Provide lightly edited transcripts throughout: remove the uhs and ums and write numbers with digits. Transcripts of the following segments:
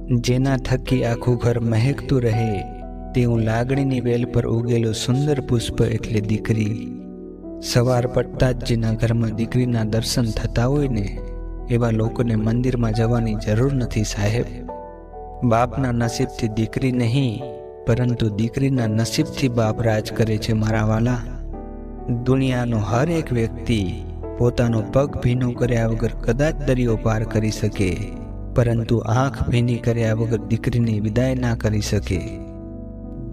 જેના થકી આખું ઘર મહેકતું રહે તેવું લાગણીની વેલ પર ઉગેલું સુંદર પુષ્પ એટલે દીકરી. સવાર પડતા જ જેના ઘરમાં દીકરીના દર્શન થતા હોય ને એવા લોકોને મંદિરમાં જવાની જરૂર નથી સાહેબ. બાપના નસીબથી દીકરી નહીં, પરંતુ દીકરીના નસીબથી બાપ રાજ કરે છે મારા વાલા. દુનિયાનો હર એક વ્યક્તિ પોતાનો પગ ભીનો કર્યા વગર કદાચ દરિયો પાર કરી શકે, પરંતુ આંખ ભીની કર્યા વગર દીકરીની વિદાય ના કરી શકે.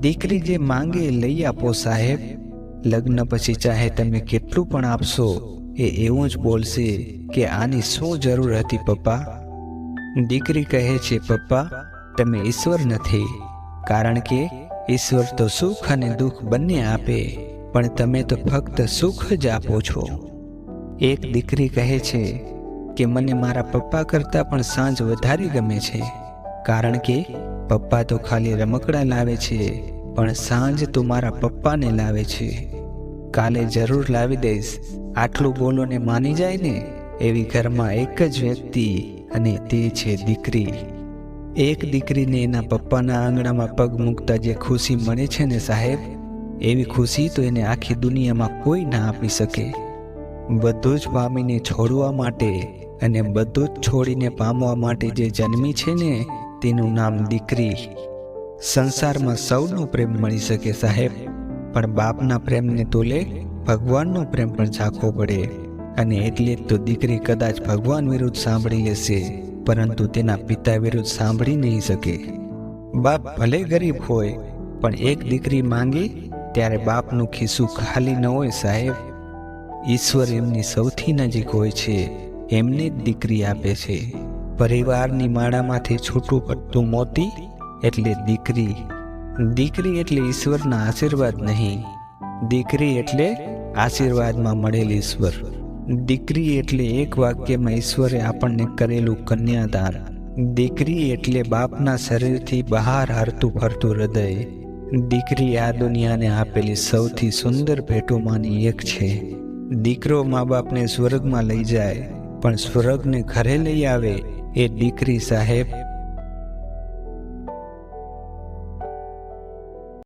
દીકરી જે માંગે લઈ આપો સાહેબ. લગ્ન પછી ચાહે તમે કેટલું પણ આપશો એ એવું જ બોલશે કે આની શું જરૂર હતી પપ્પા. દીકરી કહે છે, પપ્પા તમે ઈશ્વર નથી, કારણ કે ઈશ્વર તો સુખ અને દુઃખ બંને આપે, પણ તમે તો ફક્ત સુખ જ આપો છો. એક દીકરી કહે છે કે મને મારા પપ્પા કરતાં પણ સાંજ વધારે ગમે છે, કારણ કે પપ્પા તો ખાલી રમકડા લાવે છે, પણ સાંજ તો મારા પપ્પાને લાવે છે. કાલે જરૂર લાવી દઈશ, આટલું બોલોને માની જાય ને એવી ઘરમાં એક જ વ્યક્તિ, અને તે છે દીકરી. એક દીકરીને એના પપ્પાના આંગણામાં પગ મૂકતા જે ખુશી મળે છે ને સાહેબ, એવી ખુશી તો એને આખી દુનિયામાં કોઈ ના આપી શકે. બધું જ પામીને છોડવા માટે અને બધું જ છોડીને પામવા માટે જે જન્મી છે ને તેનું નામ દીકરી. સંસારમાં સૌનો પ્રેમ મળી શકે સાહેબ, પણ બાપના પ્રેમને તોલે ભગવાનનો પ્રેમ પણ ઝાંખવો પડે. અને એટલે જ તો દીકરી કદાચ ભગવાન વિરુદ્ધ સાંભળી લેશે, પરંતુ તેના પિતા વિરુદ્ધ સાંભળી નહીં શકે. બાપ ભલે ગરીબ હોય, પણ એક દીકરી માંગે ત્યારે બાપનું ખિસ્સું ખાલી ન હોય સાહેબ. ઈશ્વર એમની સૌથી નજીક હોય છે, એમને જ દીકરી આપે છે. પરિવારની માળામાંથી છૂટું પડતું મોતી એટલે દીકરી. દીકરી એટલે ઈશ્વરના આશીર્વાદ નહીં, દીકરી એટલે આશીર્વાદમાં મળેલ ઈશ્વર. દીકરી એટલે એક વાક્યમાં ઈશ્વરે આપણને કરેલું કન્યાદાન. દીકરી એટલે બાપના શરીરથી બહાર હરતું ફરતું હૃદય. દીકરી આ દુનિયાને આપેલી સૌથી સુંદર ભેટોમાંની એક છે. દીકરો મા બાપને સ્વર્ગમાં લઈ જાય, પણ સ્વર્ગને ઘરે લઈ આવે એ દીકરી સાહેબ.